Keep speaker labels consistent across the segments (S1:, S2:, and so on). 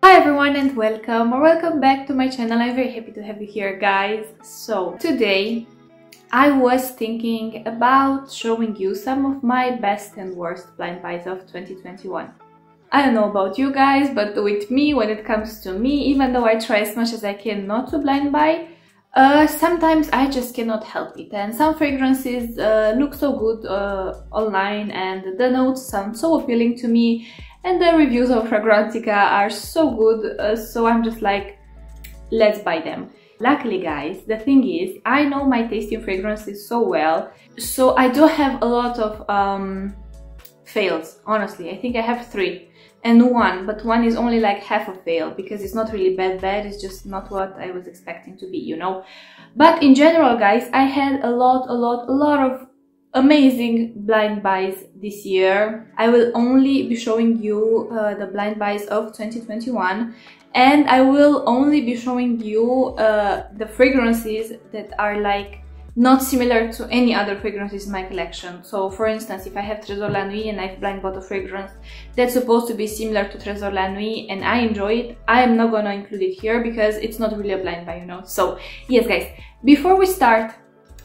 S1: Hi everyone and welcome or welcome back to my channel. I'm very happy to have you here, guys. So today I was thinking about showing you some of my best and worst blind buys of 2021. I don't know about you guys, but with me, when it comes to me, even though I try as much as I can not to blind buy, sometimes I just cannot help it, and some fragrances look so good online and the notes sound so appealing to me and the reviews of Fragrantica are so good, so I'm just like, let's buy them. Luckily, guys, the thing is, I know my taste in fragrances so well, so I do have a lot of fails, honestly. I think I have 3 and but one is only like half a fail because it's not really bad, it's just not what I was expecting to be, you know. But in general, guys, I had a lot of amazing blind buys this year. I will only be showing you the blind buys of 2021, and I will only be showing you the fragrances that are like not similar to any other fragrances in my collection. So for instance, if I have Trésor La Nuit and I've blind bought a fragrance that's supposed to be similar to Trésor La Nuit and I enjoy it, I am not gonna include it here because it's not really a blind buy, you know. So yes, guys, before we start,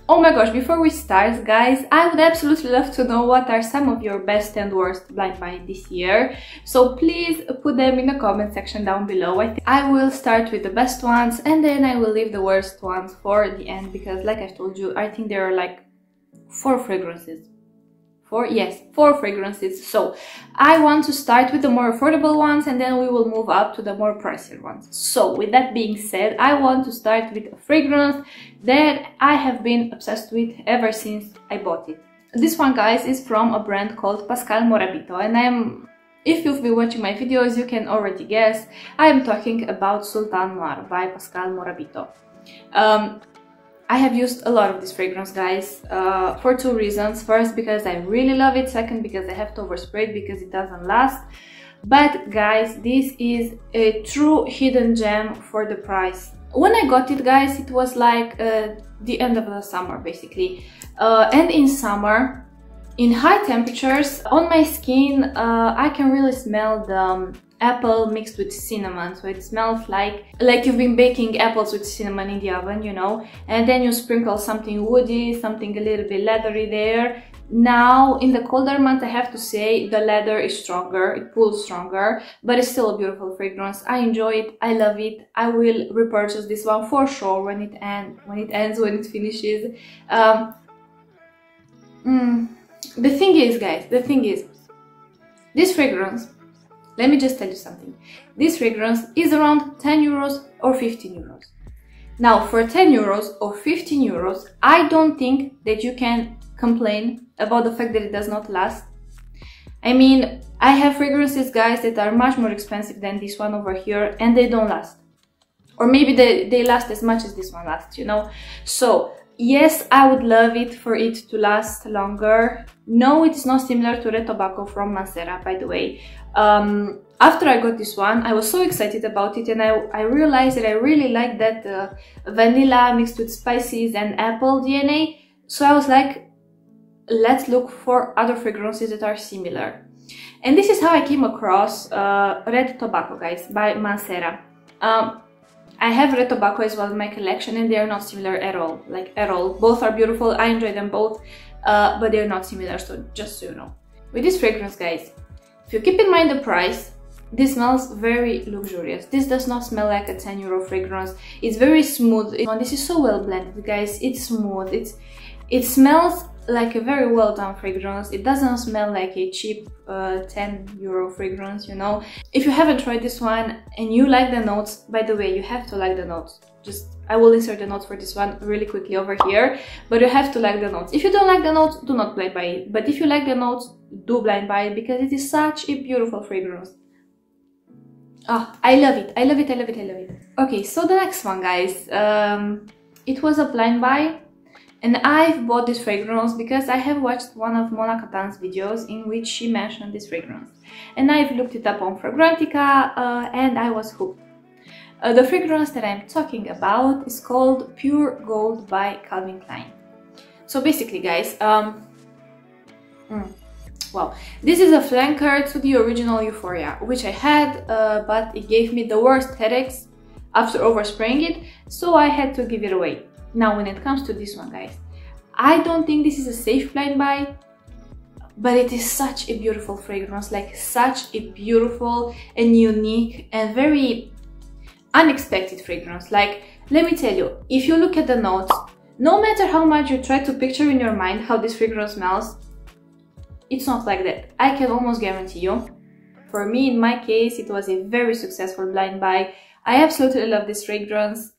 S1: oh my gosh, before we start, guys, I would absolutely love to know what are some of your best and worst blind buy this year. So please put them in the comment section down below. I will start with the best ones and then I will leave the worst ones for the end because, like I told you, I think there are like 4 fragrances. 4 fragrances. So I want to start with the more affordable ones and then we will move up to the more pricier ones. So with that being said, I want to start with a fragrance that I have been obsessed with ever since I bought it. This one, guys, is from a brand called PASCAL MORABITO, and if you've been watching my videos, you can already guess, I am talking about SULTAN NOIR by PASCAL MORABITO. I have used a lot of this fragrance, guys, for 2 reasons. First, because I really love it. Second, because I have to overspray it because it doesn't last. But guys, this is a true hidden gem for the price. When I got it, guys, it was like the end of the summer, basically. And in summer, in high temperatures, on my skin, I can really smell the apple mixed with cinnamon, so it smells like you've been baking apples with cinnamon in the oven, you know, and then you sprinkle something woody, something a little bit leathery there. Now in the colder months, I have to say the leather is stronger, it pulls stronger, but it's still a beautiful fragrance. I enjoy it, I love it. I will repurchase this one for sure when it finishes. The thing is, guys, this fragrance, let me just tell you something. This fragrance is around 10 euros or 15 euros. Now, for 10 euros or 15 euros, I don't think that you can complain about the fact that it does not last. I mean, I have fragrances, guys, that are much more expensive than this one over here, and they don't last. Or maybe they last as much as this one lasts, you know. So yes, I would love it for it to last longer. No, it's not similar to Red Tobacco from Mancera, by the way. After I got this one, I was so excited about it, and I realized that I really like that vanilla mixed with spices and apple DNA. So I was like, let's look for other fragrances that are similar. And this is how I came across Red Tobacco, guys, by Mancera. I have Red Tobacco as well in my collection, and they are not similar at all, like at all. Both are beautiful, I enjoy them both, but they're not similar, so just so you know. With this fragrance, guys, if you keep in mind the price, this smells very luxurious. This does not smell like a 10 euro fragrance. It's very smooth. This is so well blended, guys. It's smooth. It smells like a very well done fragrance. It doesn't smell like a cheap 10 euro fragrance, you know. If you haven't tried this one and you like the notes, by the way, you have to like the notes. I will insert the notes for this one really quickly over here, but you have to like the notes. If you don't like the notes, do not blind buy it. But if you like the notes, do blind buy it because it is such a beautiful fragrance. Oh, I love it. I love it, I love it, I love it. Okay, so the next one, guys, it was a blind buy. And I've bought this fragrance because I have watched one of Mona Katan's videos in which she mentioned this fragrance. And I've looked it up on Fragrantica and I was hooked. The fragrance that I'm talking about is called Pure Gold by Calvin Klein. So basically, guys, Well, this is a flanker to the original Euphoria, which I had, but it gave me the worst headaches after overspraying it, so I had to give it away. Now, when it comes to this one, guys, I don't think this is a safe blind buy, but it is such a beautiful fragrance, like such a beautiful and unique and very unexpected fragrance. Like, let me tell you, if you look at the notes, no matter how much you try to picture in your mind how this fragrance smells, it's not like that. I can almost guarantee you. For me, in my case, it was a very successful blind buy. I absolutely love this fragrance.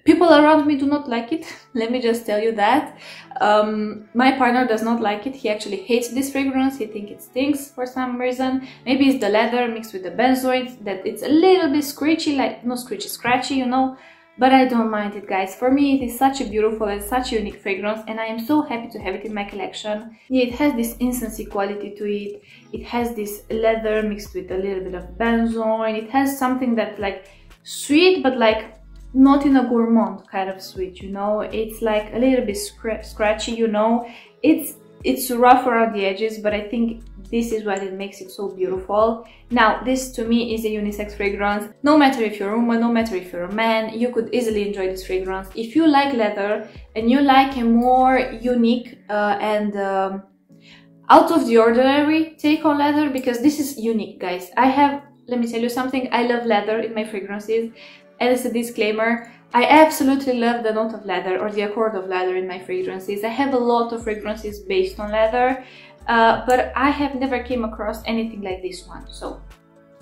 S1: People around me do not like it, let me just tell you that. My partner does not like it. He actually hates this fragrance. He thinks it stinks for some reason. Maybe it's the leather mixed with the benzoids, that it's a little bit screechy, like, not screechy, scratchy, you know. But I don't mind it, guys. For me, it is such a beautiful and such a unique fragrance, and I am so happy to have it in my collection. Yeah, it has this incensey quality to it. It has this leather mixed with a little bit of benzoin. It has something that's like sweet, but like not in a gourmand kind of sweet, you know. It's like a little bit scratchy, you know. It's rough around the edges, but I think this is what it makes it so beautiful. Now, this to me is a unisex fragrance. No matter if you're a woman, no matter if you're a man, you could easily enjoy this fragrance. If you like leather and you like a more unique and out of the ordinary take on leather, because this is unique, guys. Let me tell you something, I love leather in my fragrances. And as a disclaimer, I absolutely love the note of leather or the accord of leather in my fragrances. I have a lot of fragrances based on leather, but I have never came across anything like this one. So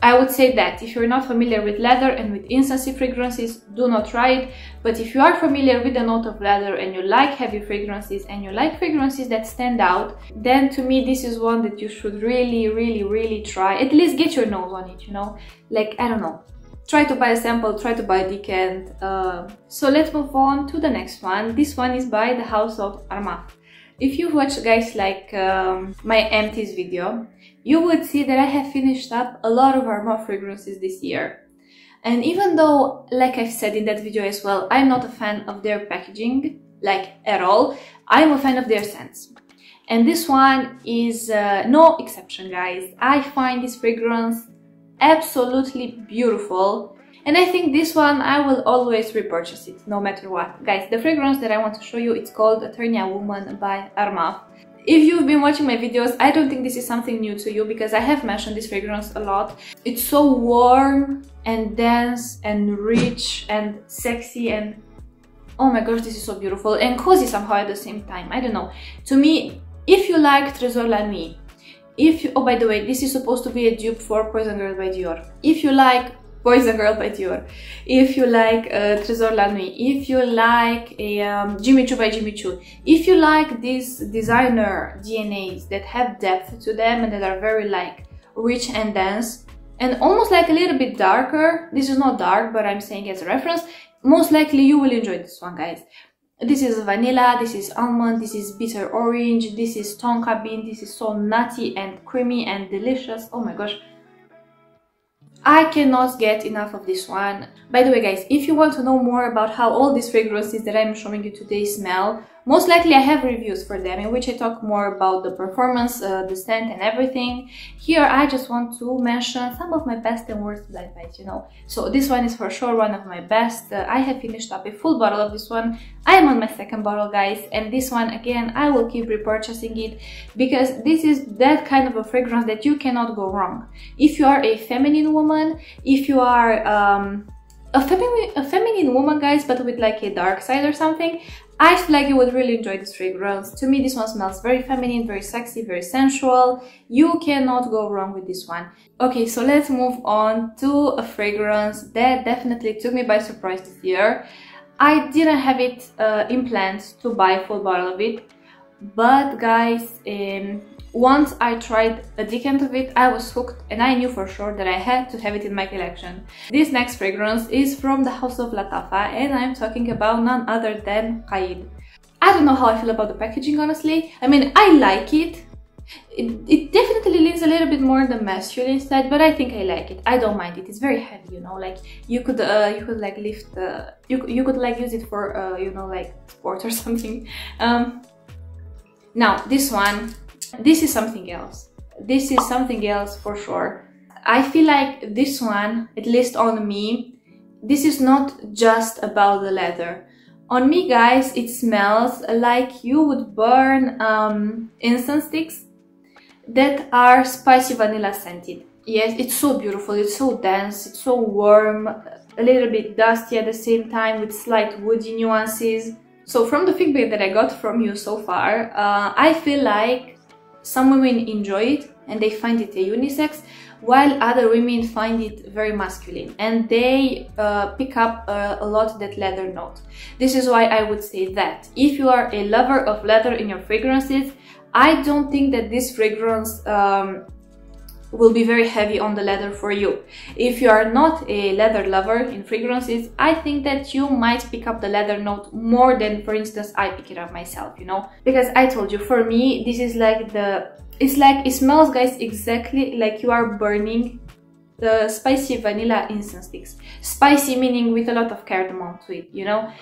S1: I would say that if you're not familiar with leather and with incensey fragrances, do not try it. But if you are familiar with the note of leather and you like heavy fragrances and you like fragrances that stand out, then to me this is one that you should really try. At least get your nose on it, you know. Like, I don't know. Try to buy a sample, try to buy a decant. So let's move on to the next one. This one is by the house of ARMAF. If you watch, guys, like my empties video, you would see that I have finished up a lot of ARMAF fragrances this year. And even though, like I've said in that video as well, I'm not a fan of their packaging, like at all, I'm a fan of their scents. And this one is no exception, guys. I find this fragrance absolutely beautiful, and I think this one I will always repurchase it no matter what. Guys, the fragrance that I want to show you, it's called ETERNIA Woman by ARMAF. If you've been watching my videos, I don't think this is something new to you, because I have mentioned this fragrance a lot. It's so warm and dense and rich and sexy, and oh my gosh, this is so beautiful and cozy somehow at the same time. I don't know, to me, if you like Trésor La Nuit, oh, by the way, this is supposed to be a dupe for Poison Girl by Dior. If you like Poison Girl by Dior, if you like Trésor La Nuit, if you like Jimmy Choo by Jimmy Choo, if you like these designer DNAs that have depth to them and that are very like rich and dense and almost like a little bit darker, this is not dark, but I'm saying as a reference, most likely you will enjoy this one, guys. This is vanilla, this is almond, this is bitter orange, this is tonka bean, this is so nutty and creamy and delicious. Oh my gosh, I cannot get enough of this one. By the way, guys, if you want to know more about how all these fragrances that I'm showing you today smell, most likely I have reviews for them in which I talk more about the performance, the scent and everything. Here I just want to mention some of my best and worst blind buys, you know. So this one is for sure one of my best. I have finished up a full bottle of this one. I am on my second bottle, guys, and this one again I will keep repurchasing it, because this is that kind of a fragrance that you cannot go wrong. If you are a feminine woman, if you are a feminine woman, guys, but with like a dark side or something, I feel like you would really enjoy this fragrance. To me, this one smells very feminine, very sexy, very sensual. You cannot go wrong with this one. Okay, so let's move on to a fragrance that definitely took me by surprise this year. I didn't have it in plans to buy a full bottle of it, but guys, once I tried a decant of it, I was hooked, and I knew for sure that I had to have it in my collection. This next fragrance is from the house of LATTAFA, and I'm talking about none other than QAA'ED. I don't know how I feel about the packaging, honestly. I mean, I like it. It definitely leans a little bit more on the masculine side, but I think I like it. I don't mind it. It's very heavy, you know. Like you could like lift, you could like use it for you know, like sport or something. Now this one. This is something else. This is something else for sure. I feel like this one, at least on me, this is not just about the leather. On me, guys, it smells like you would burn incense sticks that are spicy vanilla scented. Yes, it's so beautiful, it's so dense, it's so warm, a little bit dusty at the same time with slight woody nuances. So from the feedback that I got from you so far, I feel like some women enjoy it and they find it a unisex, while other women find it very masculine and they pick up a lot that leather note. This is why I would say that if you are a lover of leather in your fragrances, I don't think that this fragrance will be very heavy on the leather for you. If you are not a leather lover in fragrances, I think that you might pick up the leather note more than, for instance, I pick it up myself, you know? Because I told you, for me, this is like it smells, guys, exactly like you are burning the spicy vanilla incense sticks. Spicy meaning with a lot of cardamom to it, you know?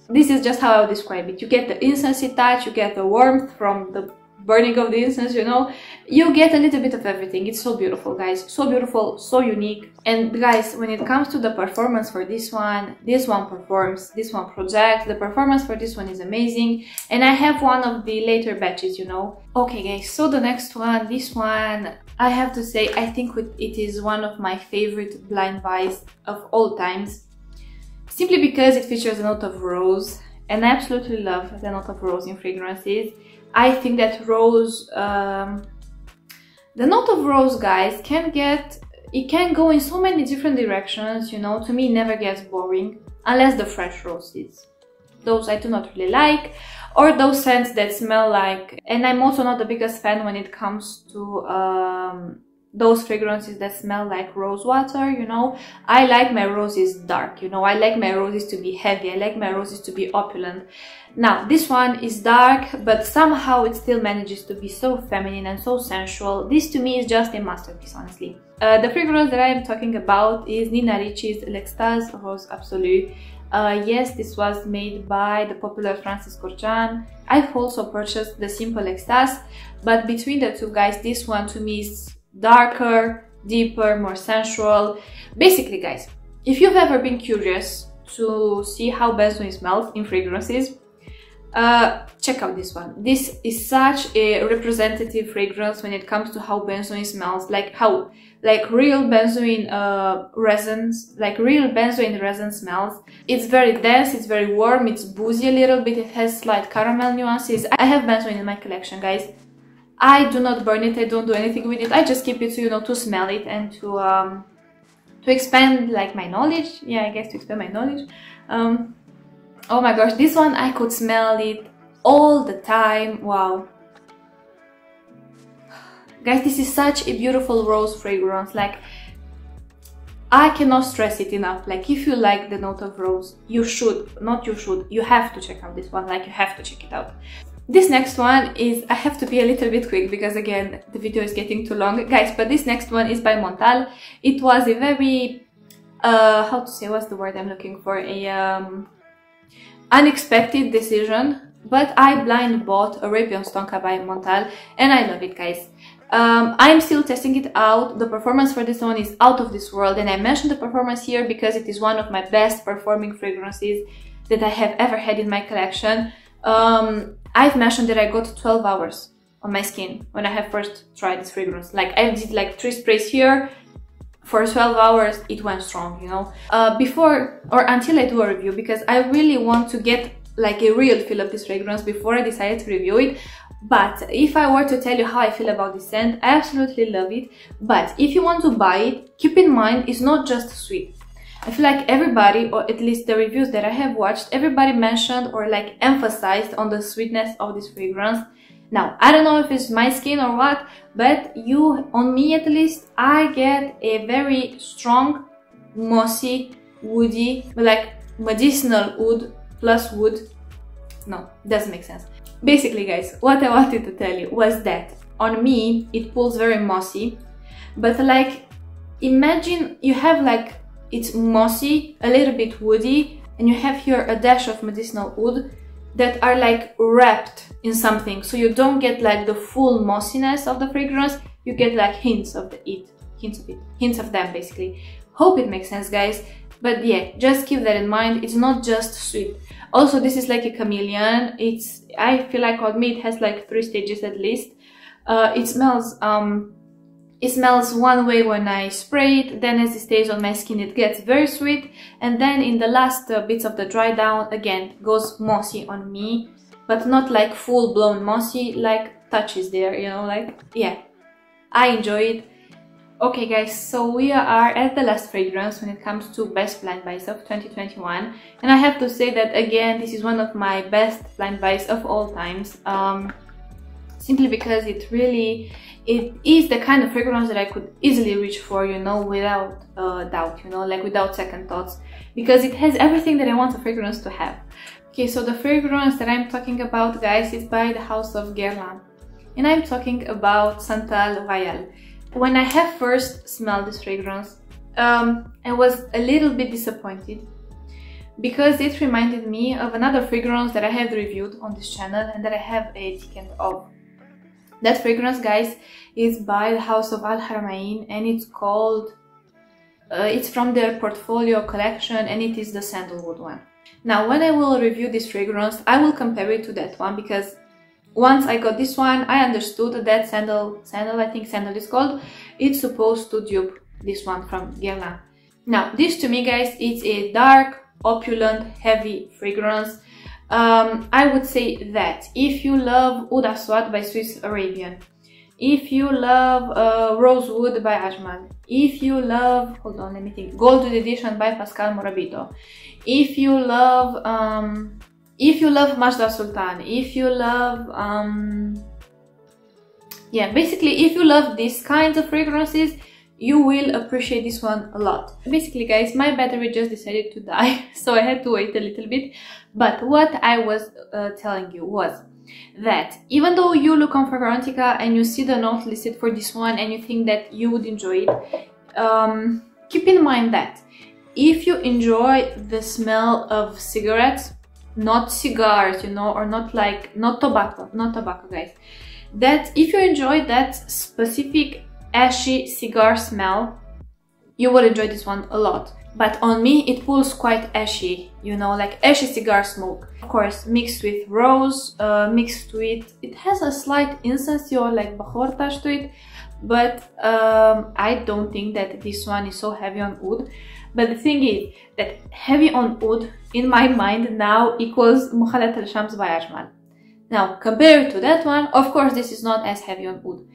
S1: This is just how I would describe it. You get the incensey touch, you get the warmth from the burning of the incense, you know, you get a little bit of everything. It's so beautiful, guys, so beautiful, so unique. And guys, when it comes to the performance for this one performs, this one projects. The performance for this one is amazing, and I have one of the later batches, you know. Okay guys, so the next one, this one, I have to say, I think it is one of my favorite blind buys of all times, simply because it features a note of rose, and I absolutely love the note of rose in fragrances. I think that rose, the note of rose, guys, can go in so many different directions, you know. To me, it never gets boring, unless the fresh roses. Those I do not really like, or those scents that smell like, and I'm also not the biggest fan when it comes to those fragrances that smell like rose water, you know. I like my roses dark, you know. I like my roses to be heavy, I like my roses to be opulent. Now, this one is dark, but somehow it still manages to be so feminine and so sensual. This to me is just a masterpiece, honestly. The fragrance that I am talking about is Nina Ricci's L'Extase Rose Absolue. Yes, this was made by the popular Francis Corchan. I've also purchased the Simple Extase, but between the two, guys, this one to me is darker, deeper, more sensual. Basically, guys, if you've ever been curious to see how benzoin smells in fragrances, check out this one. This is such a representative fragrance when it comes to how benzoin smells, like real benzoin resins, like real benzoin resin smells. It's very dense, it's very warm, it's boozy a little bit, it has slight caramel nuances. I have benzoin in my collection, guys. I do not burn it, I don't do anything with it, I just keep it to, you know, to smell it and to expand like my knowledge. Yeah, I guess to expand my knowledge. Oh my gosh, this one I could smell it all the time. Wow. Guys, this is such a beautiful rose fragrance. Like, I cannot stress it enough. Like, if you like the note of rose, you have to check out this one. Like, you have to check it out. This next one is, I have to be a little bit quick because again, the video is getting too long, guys, but this next one is by Montale. It was a very, how to say, what's the word I'm looking for? Unexpected decision, but I blind bought Arabian's TONKA by Montale and I love it, guys. I'm still testing it out. The performance for this one is out of this world, and I mentioned the performance here because it is one of my best performing fragrances that I have ever had in my collection. I've mentioned that I got 12 hours on my skin when I have first tried this fragrance. Like, I did like 3 sprays here. For 12 hours it went strong, you know. Before or until I do a review, because I really want to get like a real feel of this fragrance before I decided to review it. But if I were to tell you how I feel about this scent, I absolutely love it. But if you want to buy it, keep in mind it's not just sweet. I feel like everybody, or at least the reviews that I have watched, everybody mentioned or like emphasized on the sweetness of this fragrance. Now, I don't know if it's my skin or what, but on me at least, I get a very strong, mossy, woody, like medicinal oud plus wood. No, doesn't make sense. Basically, guys, what I wanted to tell you was that on me, it pulls very mossy, but like, imagine you have like, it's mossy, a little bit woody, and you have here a dash of medicinal oud. that are like wrapped in something, so you don't get like the full mossiness of the fragrance, you get like hints of them basically. Hope it makes sense, guys. But yeah, just keep that in mind, it's not just sweet. Also, this is like a chameleon. I feel like on me it has like 3 stages at least. It smells one way when I spray it, then as it stays on my skin it gets very sweet, and then in the last bits of the dry down, again, it goes mossy on me, but not like full-blown mossy, like touches there, you know, like, yeah, I enjoy it. Okay guys, so we are at the last fragrance when it comes to best blind buys of 2021, and I have to say that again, this is one of my best blind buys of all times, simply because it is the kind of fragrance that I could easily reach for, you know, without doubt, you know, like without second thoughts, because it has everything that I want a fragrance to have. Okay, so the fragrance that I'm talking about, guys, is by the house of GUERLAIN, and I'm talking about SANTAL Royal. When I have first smelled this fragrance, I was a little bit disappointed, because it reminded me of another fragrance that I have reviewed on this channel and that I have a ticket of. That fragrance, guys, is by the house of Al Haramain, and it's called, it's from their portfolio collection, and it is the sandalwood one. Now, when I will review this fragrance, I will compare it to that one, because once I got this one, I understood that sandal, I think sandal is called, it's supposed to dupe this one from GUERLAIN. Now, this to me, guys, it's a dark, opulent, heavy fragrance. I would say that if you love Oud Aswad by Swiss Arabian, if you love Rosewood by Ajmal, if you love, hold on, let me think, Golden Edition by PASCAL MORABITO, if you love Majda Sultan, if you love yeah, basically if you love these kinds of fragrances, you will appreciate this one a lot. Basically, guys, my battery just decided to die, so I had to wait a little bit. But what I was telling you was that even though you look on Fragrantica and you see the note listed for this one and you think that you would enjoy it, keep in mind that if you enjoy the smell of cigarettes, not cigars, you know, or not tobacco, guys, that if you enjoy that specific ashy cigar smell, you will enjoy this one a lot. But on me, it pulls quite ashy, you know, like ashy cigar smoke. Of course, mixed with rose, mixed with, it has a slight incense or like bakhor touch to it, but I don't think that this one is so heavy on oud. But the thing is that heavy on oud, in my mind now, equals MUKHALLAT al-Shams by Ajmal. Now, compared to that one, of course, this is not as heavy on oud,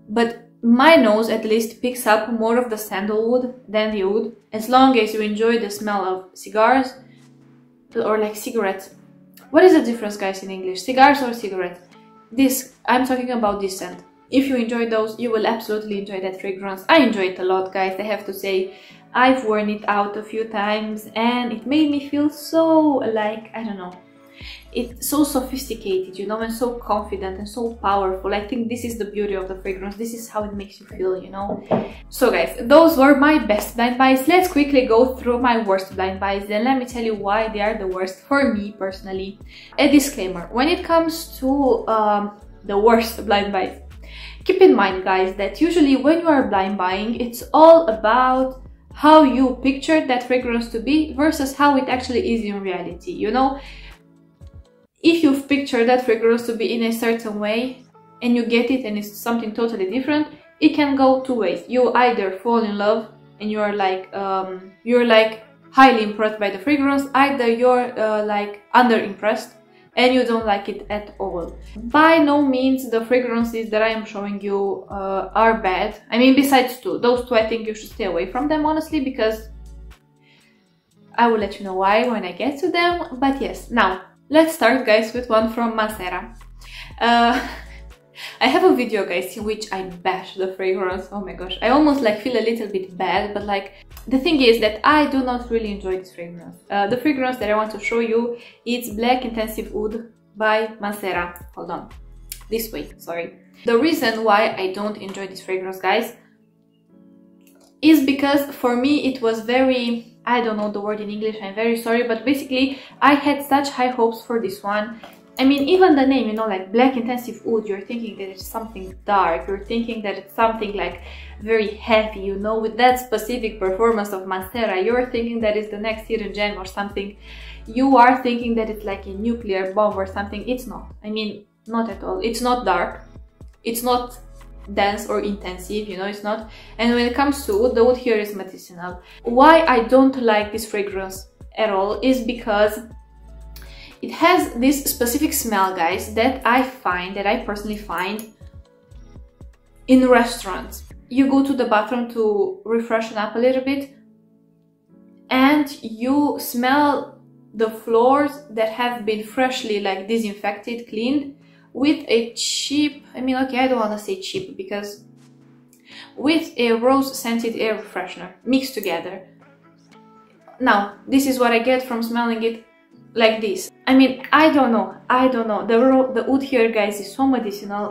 S1: but my nose at least picks up more of the sandalwood than the oud, as long as you enjoy the smell of cigars or like cigarettes. What is the difference, guys, in English? Cigars or cigarettes? This, I'm talking about this scent. If you enjoy those, you will absolutely enjoy that fragrance. I enjoy it a lot, guys, I have to say. I've worn it out a few times and it made me feel so, like, I don't know, it's so sophisticated, you know, and so confident and so powerful. I think this is the beauty of the fragrance. This is how it makes you feel, you know. So guys, those were my best blind buys. Let's quickly go through my worst blind buys, then let me tell you why they are the worst for me personally. A disclaimer, when it comes to the worst blind buys, keep in mind, guys, that usually when you are blind buying, it's all about how you pictured that fragrance to be versus how it actually is in reality, you know. If you've pictured that fragrance to be in a certain way and you get it and it's something totally different, it can go two ways. You either fall in love and you're like highly impressed by the fragrance, either you're like under impressed and you don't like it at all. By no means the fragrances that I am showing you are bad. I mean, besides those two, I think you should stay away from them, honestly, because I will let you know why when I get to them. But yes, now let's start, guys, with one from Mancera. I have a video, guys, in which I bash the fragrance. Oh my gosh, I almost like feel a little bit bad, but like the thing is that I do not really enjoy this fragrance. The fragrance that I want to show you is Black Intensive Oud by Mancera. Hold on, this way, sorry. The reason why I don't enjoy this fragrance, guys, is because for me it was very, I don't know the word in English, I'm very sorry, but basically I had such high hopes for this one. I mean, even the name, you know, like Black Intensive Oud, you're thinking that it's something dark, you're thinking that it's something like very heavy, you know, with that specific performance of Mancera, you're thinking that it's the next hidden gem or something. You are thinking that it's like a nuclear bomb or something. It's not. I mean, not at all. It's not dark. It's not dense or intensive, you know, it's not. And when it comes to oud, the oud here is medicinal. Why I don't like this fragrance at all is because it has this specific smell, guys, that I personally find in restaurants. You go to the bathroom to refreshen up a little bit and you smell the floors that have been freshly like disinfected, cleaned, with a cheap, I mean, okay, I don't want to say cheap, because with a rose scented air freshener mixed together. Now, this is what I get from smelling it like this. I mean, I don't know. The oud here, guys, is so medicinal.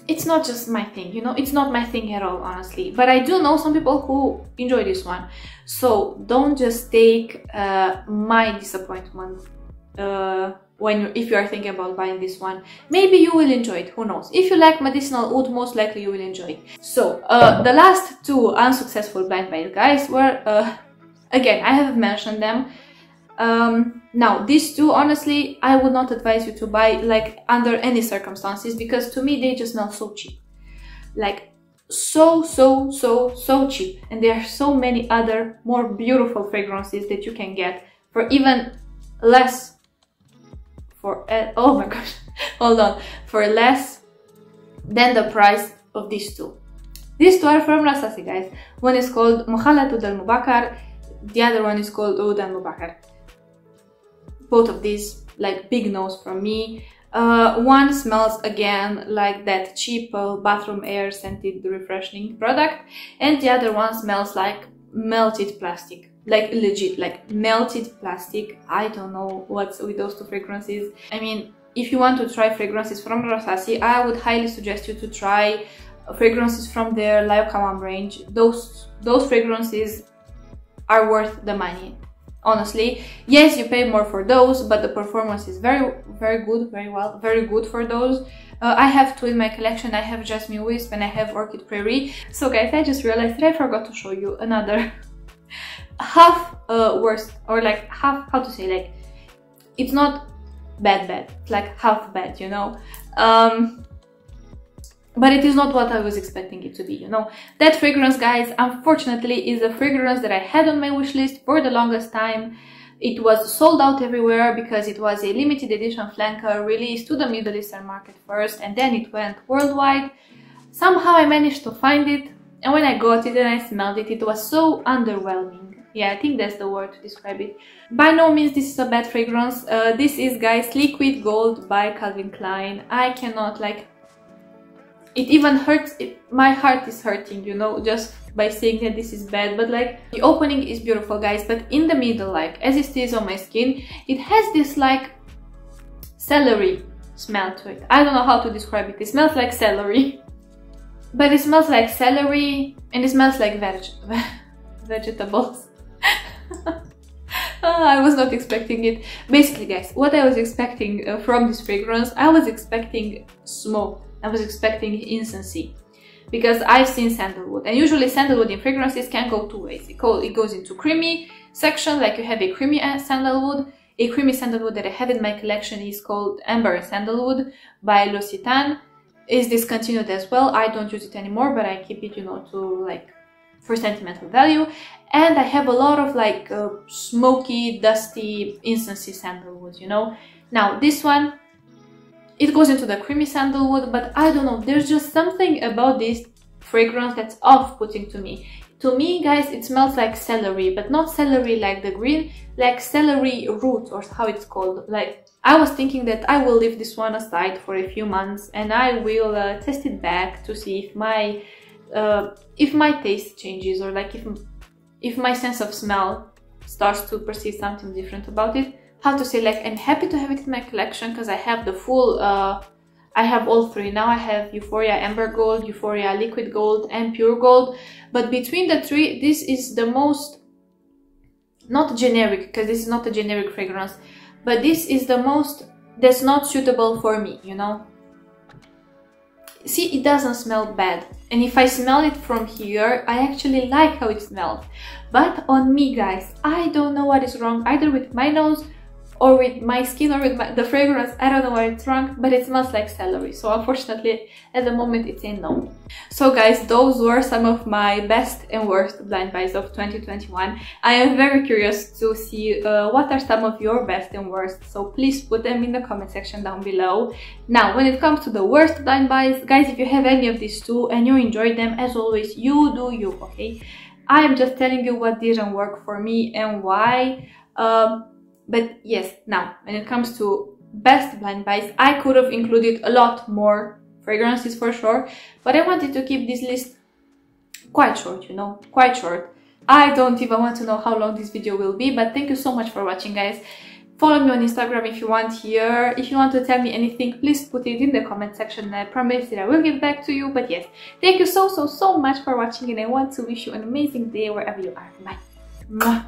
S1: It's not just my thing, you know, it's not my thing at all, honestly. But I do know some people who enjoy this one. So don't just take my disappointment if you are thinking about buying this one. Maybe you will enjoy it, who knows. If you like medicinal oud, most likely you will enjoy it. So the last two unsuccessful blind buys, guys, were again, I have mentioned them. Now these two, honestly, I would not advise you to buy like under any circumstances, because to me they just smell so cheap, like so cheap. And there are so many other more beautiful fragrances that you can get for even less, oh my gosh, hold on, for less than the price of these two. These two are from RICCI, guys. One is called MUKHALLAT OUD MUBAKHAR, the other one is called OUD MUBAKHAR. Both of these, like, big nose from me. One smells again like that cheap bathroom air scented refreshing product, and the other one smells like melted plastic, like legit, like melted plastic. I don't know what's with those two fragrances. I mean, if you want to try fragrances from RICCI, I would highly suggest you to try fragrances from their Layokamam range. Those fragrances are worth the money. Honestly, yes, you pay more for those, but the performance is very good, very good for those. I have two in my collection. I have Jasmine Wisp and I have Orchid Prairie. So guys, I just realized that I forgot to show you another half worst, or like half, how to say, like, it's not bad, it's like half bad, you know. But it is not what I was expecting it to be, you know. That fragrance, guys, unfortunately is a fragrance that I had on my wish list for the longest time. It was sold out everywhere because it was a limited edition flanker released to the Middle Eastern market first, and then it went worldwide. Somehow I managed to find it, and when I got it and I smelled it, it was so underwhelming. Yeah, I think that's the word to describe it. By no means this is a bad fragrance. This is, guys, Liquid Gold by Calvin Klein. I cannot, like, it even hurts, my heart is hurting, you know, just by saying that this is bad. But like, the opening is beautiful, guys, but in the middle, like, as it stays on my skin, it has this like celery smell to it. I don't know how to describe it. It smells like celery, but it smells like celery and it smells like vegetables. I was not expecting it. Basically, guys, what I was expecting from this fragrance, I was expecting smoke. I was expecting incense, because I've seen sandalwood, and usually sandalwood in fragrances can go two ways. It goes into creamy section, like you have a creamy sandalwood. A creamy sandalwood that I have in my collection is called Amber Sandalwood by SULTAN. Is discontinued as well. I don't use it anymore, but I keep it, you know, to like for sentimental value. And I have a lot of like smoky, dusty, incensey sandalwood, you know. Now this one, it goes into the creamy sandalwood, but I don't know, there's just something about this fragrance that's off-putting to me. To me, guys, it smells like celery, but not celery like the green, like celery root, or how it's called. Like, I was thinking that I will leave this one aside for a few months and I will test it back to see if my taste changes, or like if my sense of smell starts to perceive something different about it. How to say, like, I'm happy to have it in my collection because I have the full I have all three. Now I have Euphoria Amber Gold, Euphoria Liquid Gold, and Pure Gold. But between the three, this is the most, not generic, because this is not a generic fragrance, but this is the most that's not suitable for me, you know. See, it doesn't smell bad, and if I smell it from here, I actually like how it smells. But on me, guys, I don't know what is wrong, either with my nose or with my skin or with the fragrance. I don't know what it's wrong, but it smells like celery. So unfortunately, at the moment, it's a no. So guys, those were some of my best and worst blind buys of 2021. I am very curious to see what are some of your best and worst. So please put them in the comment section down below. Now, when it comes to the worst blind buys, guys, if you have any of these two and you enjoyed them, as always, you do you, okay? I am just telling you what didn't work for me and why. But yes, now, when it comes to best blind buys, I could have included a lot more fragrances for sure, but I wanted to keep this list quite short, you know, quite short. I don't even want to know how long this video will be, but thank you so much for watching, guys. Follow me on Instagram if you want here. If you want to tell me anything, please put it in the comment section, and I promise that I will get back to you. But yes, thank you so much for watching, and I want to wish you an amazing day wherever you are. Bye. Mwah.